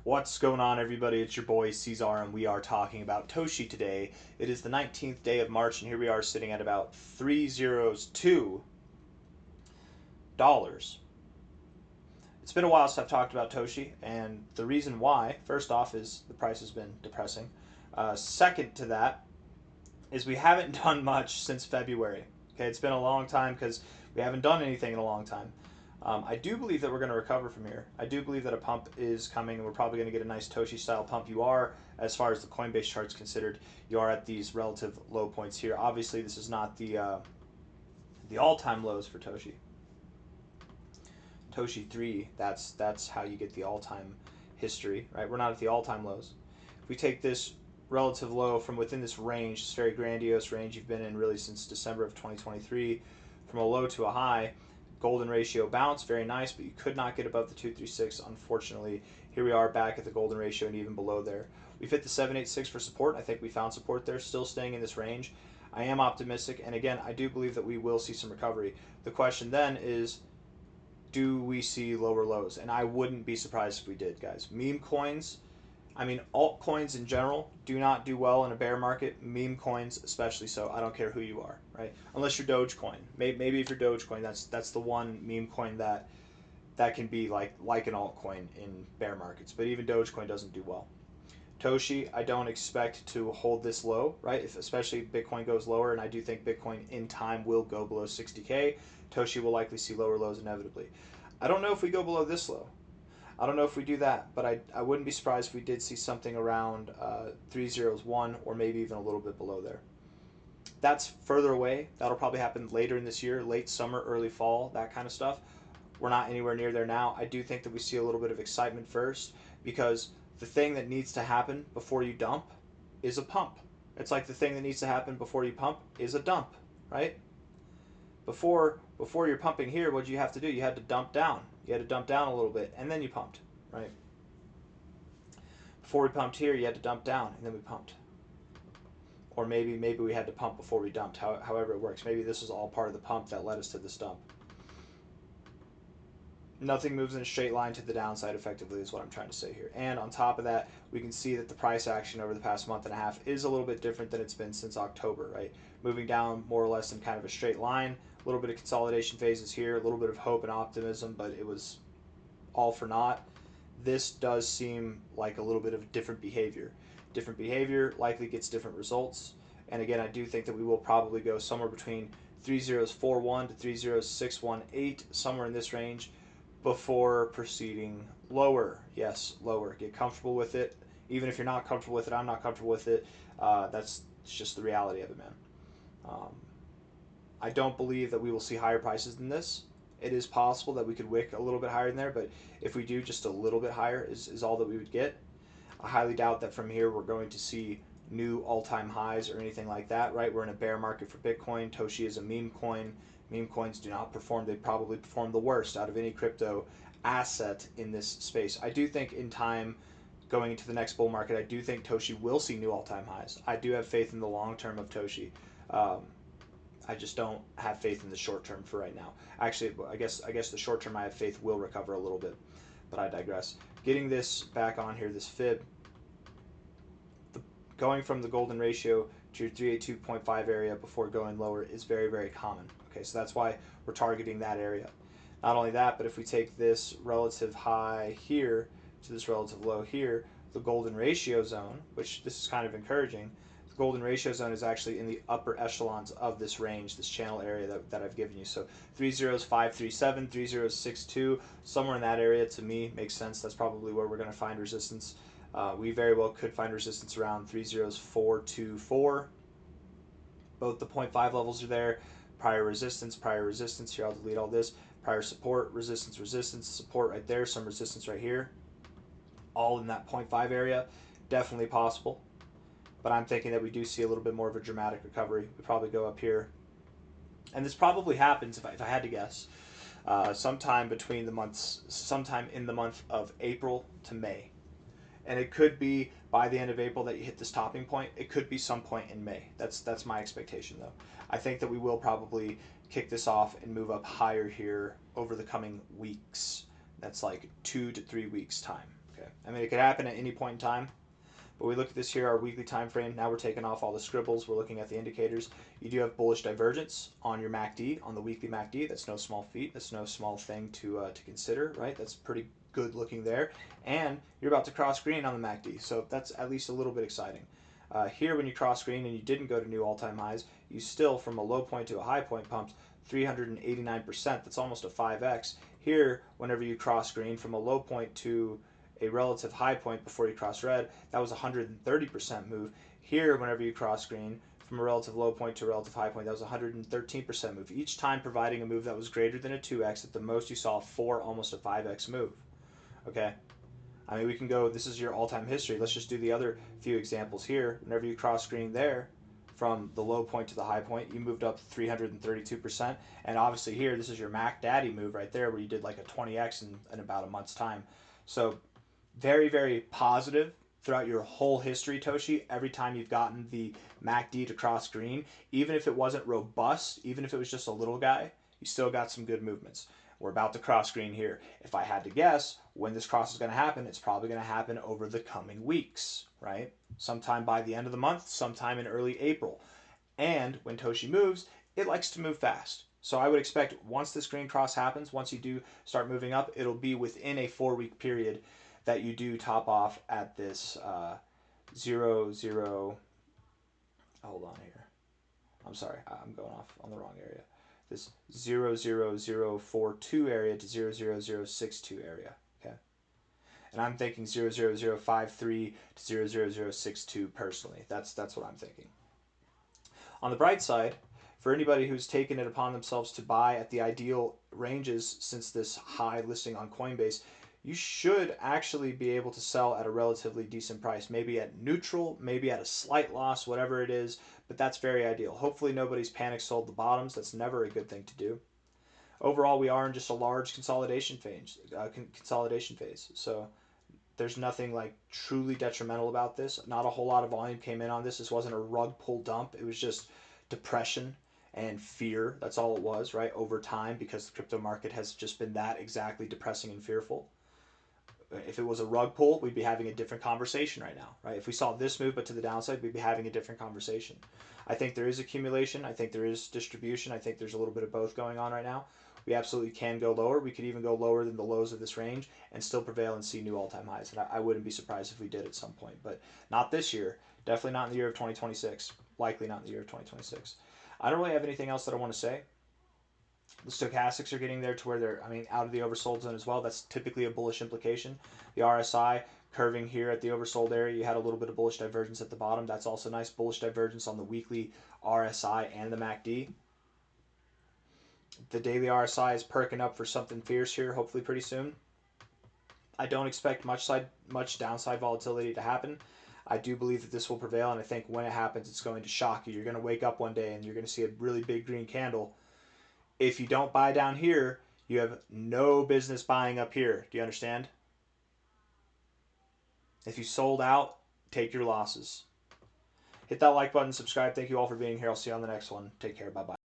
What's going on, everybody? It's your boy C-Zar, and we are talking about TOSHI today. It is the 19th day of March, and here we are sitting at about $302. It's been a while since I've talked about TOSHI, and the reason why, first off, is the price has been depressing. Second to that is we haven't done much since February. Okay, it's been a long time because we haven't done anything in a long time. I do believe that we're going to recover from here. I do believe that a pump is coming, and we're probably going to get a nice TOSHI style pump. You are, as far as the Coinbase chart's considered, you are at these relative low points here. Obviously, this is not the all-time lows for TOSHI. TOSHI 3, that's how you get the all-time history, right? We're not at the all-time lows. If we take this relative low from within this range, this very grandiose range you've been in really since December of 2023, from a low to a high, golden ratio bounce, very nice, but you could not get above the 236, unfortunately. Here we are back at the golden ratio and even below there. We've hit the 786 for support. I think we found support there, still staying in this range. I am optimistic, and again, I do believe that we will see some recovery. The question then is, do we see lower lows? And I wouldn't be surprised if we did, guys. Meme coins, I mean, altcoins in general do not do well in a bear market. Meme coins especially so. I don't care who you are, right? Unless you're Dogecoin. Maybe if you're Dogecoin, that's the one meme coin that can be like an altcoin in bear markets. But even Dogecoin doesn't do well. TOSHI, I don't expect to hold this low, right? Especially if Bitcoin goes lower, and I do think Bitcoin in time will go below 60K. TOSHI will likely see lower lows inevitably. I don't know if we go below this low. I don't know if we do that, but I wouldn't be surprised if we did see something around 301 or maybe even a little bit below there. That's further away. That'll probably happen later in this year, late summer, early fall, that kind of stuff. We're not anywhere near there now. I do think that we see a little bit of excitement first, because the thing that needs to happen before you dump is a pump. It's like the thing that needs to happen before you pump is a dump, right? Before you're pumping here, what did you have to do? You had to dump down. You had to dump down a little bit, and then you pumped, right? Before we pumped here, you had to dump down, and then we pumped. Or maybe we had to pump before we dumped, however it works. Maybe this was all part of the pump that led us to this dump. Nothing moves in a straight line to the downside effectively is what I'm trying to say here. And on top of that, we can see that the price action over the past month and a half is a little bit different than it's been since October, right? Moving down more or less in kind of a straight line. A little bit of consolidation phases here, a little bit of hope and optimism, but it was all for naught. This does seem like a little bit of different behavior. Different behavior likely gets different results. And again, I do think that we will probably go somewhere between 3041 to 30618, somewhere in this range, before proceeding lower. Yes, lower. Get comfortable with it. Even if you're not comfortable with it, I'm not comfortable with it. That's just the reality of it, man. I don't believe that we will see higher prices than this. It is possible that we could wick a little bit higher than there, but if we do, just a little bit higher is all that we would get. I highly doubt that from here we're going to see new all-time highs or anything like that, right? We're in a bear market for Bitcoin. TOSHI is a meme coin. Meme coins do not perform. They probably perform the worst out of any crypto asset in this space. I do think in time, going into the next bull market, I do think TOSHI will see new all-time highs. I do have faith in the long term of TOSHI. I just don't have faith in the short term for right now. Actually, I guess the short term I have faith will recover a little bit, but I digress. Getting this back on here, this fib, going from the golden ratio to your 382.5 area before going lower is very, very common. Okay, so that's why we're targeting that area. Not only that, but if we take this relative high here to this relative low here, the golden ratio zone, which this is kind of encouraging, the golden ratio zone is actually in the upper echelons of this range, this channel area that I've given you. So 30537, 3062, somewhere in that area to me makes sense. That's probably where we're going to find resistance. We very well could find resistance around 30424. Both the 0.5 levels are there. Prior resistance. Here, I'll delete all this. Prior support, resistance, support right there, some resistance right here. All in that 0.5 area. Definitely possible. But I'm thinking that we do see a little bit more of a dramatic recovery. We probably go up here. And this probably happens, if I had to guess, sometime in the month of April to May. And it could be by the end of April that you hit this topping point. It could be some point in May. That's my expectation, though. I think that we will probably kick this off and move up higher here over the coming weeks. That's like 2 to 3 weeks time. Okay. Okay. I mean, it could happen at any point in time. But we look at this here, our weekly time frame. Now we're taking off all the scribbles. We're looking at the indicators. You do have bullish divergence on your MACD, on the weekly MACD. That's no small feat. That's no small thing to consider, right? That's pretty good looking there. And you're about to cross green on the MACD, so that's at least a little bit exciting. Here, when you cross green and you didn't go to new all-time highs, you still, from a low point to a high point, pumped 389%. That's almost a 5x. Here, whenever you cross green, from a low point to a relative high point before you cross red, that was a 130% move. Here, whenever you cross green, from a relative low point to a relative high point, that was a 113% move. Each time providing a move that was greater than a 2x. At the most, you saw a 4, almost a 5x move. Okay? I mean, we can go, this is your all-time history. Let's just do the other few examples here. Whenever you cross green there, from the low point to the high point, you moved up 332%. And obviously here, this is your Mac Daddy move right there, where you did like a 20x in about a month's time. So very, very positive throughout your whole history, Toshi. Every time you've gotten the MACD to cross green, even if it wasn't robust, even if it was just a little guy, you still got some good movements. We're about to cross green here. If I had to guess when this cross is going to happen, it's probably going to happen over the coming weeks, right? Sometime by the end of the month, sometime in early April. And when Toshi moves, it likes to move fast. So I would expect once this green cross happens, once you do start moving up, it'll be within a 4-week period that you do top off at this 0, hold on here. I'm sorry, I'm going off on the wrong area. This 00042 area to 00062 area. Okay, and I'm thinking 00053 to 00062 personally. That's what I'm thinking. On the bright side, for anybody who's taken it upon themselves to buy at the ideal ranges since this high listing on Coinbase, you should actually be able to sell at a relatively decent price, maybe at neutral, maybe at a slight loss, whatever it is, but that's very ideal. Hopefully nobody's panic sold the bottoms. That's never a good thing to do. Overall, we are in just a large consolidation phase. So there's nothing like truly detrimental about this. Not a whole lot of volume came in on this. This wasn't a rug pull dump. It was just depression and fear. That's all it was, right? Over time, because the crypto market has just been that exactly depressing and fearful. If it was a rug pull, we'd be having a different conversation right now, right? If we saw this move but to the downside, we'd be having a different conversation. I think there is accumulation. I think there is distribution. I think there's a little bit of both going on right now. We absolutely can go lower. We could even go lower than the lows of this range and still prevail and see new all-time highs. And I wouldn't be surprised if we did at some point, but not this year. Definitely not in the year of 2026. Likely not in the year of 2026. I don't really have anything else that I want to say. The stochastics are getting there to where they're, out of the oversold zone as well. That's typically a bullish implication. The RSI curving here at the oversold area. You had a little bit of bullish divergence at the bottom. That's also nice. Bullish divergence on the weekly RSI and the MACD. The daily RSI is perking up for something fierce here, hopefully pretty soon. I don't expect much downside volatility to happen. I do believe that this will prevail, and I think when it happens, it's going to shock you. You're going to wake up one day and you're going to see a really big green candle. If you don't buy down here, you have no business buying up here. Do you understand? If you sold out, take your losses. Hit that like button, subscribe. Thank you all for being here. I'll see you on the next one. Take care. Bye-bye.